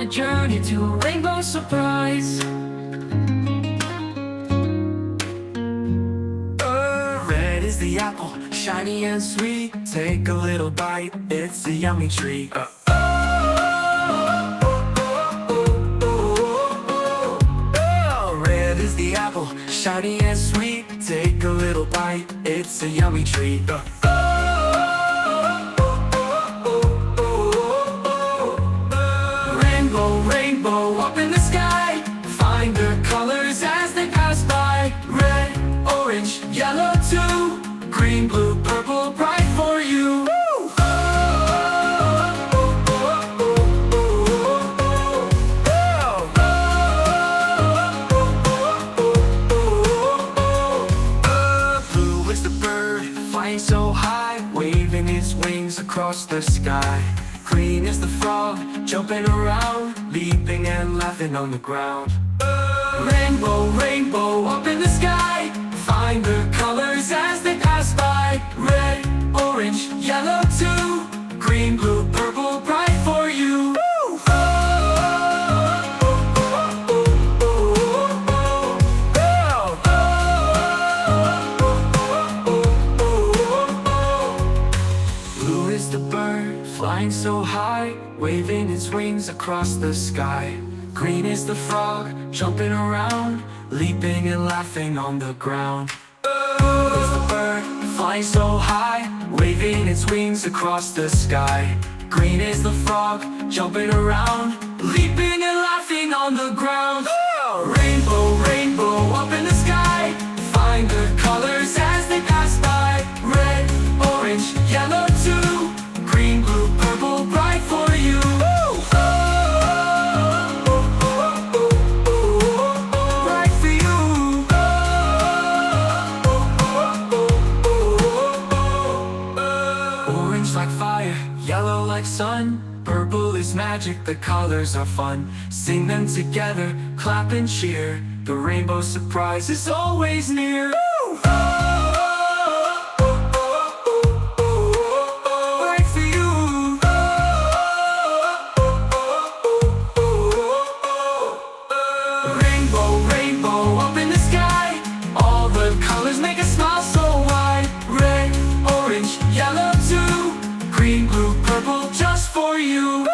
journey to a rainbow surprise. Red is the apple, shiny and sweet. Take a little bite, it's a yummy treat. Red is the apple, shiny and sweet. Take a little bite, it's a yummy treat. Rainbow, rainbow up in the sky. Find the colors as they pass by. Red, orange, yellow too. Green, blue, purple, bright for you. Blue is the bird, flying so high, waving its wings across the sky. Green is the frog, jumping around, leaping and laughing on the ground. Rainbow, rainbow up in the sky. Find the colors as they pass by. Red, orange, yellow too. Green, blue, purple, bright for you. Blue is the bird, flying so high, waving its wings across the sky. Green is the frog, jumping around, leaping and laughing on the ground. Blue is the bird, flying so high, waving its wings across the sky. Green is the frog, jumping around, leaping and laughing on the ground. Rainbow, rainbow up in the sky. Find the colors as they pass by. Red, orange, yellow too. Green, blue, purple, bright for you. Bright for you. Orange like fire, yellow like sun. Purple is magic, the colors are fun. Sing them together, clap and cheer. The rainbow surprise is always near. Right for you. Rainbow, rainbow up in the sky. All the colors make a smile so wide. Red, orange, yellow too. Green, blue, purple, just for you.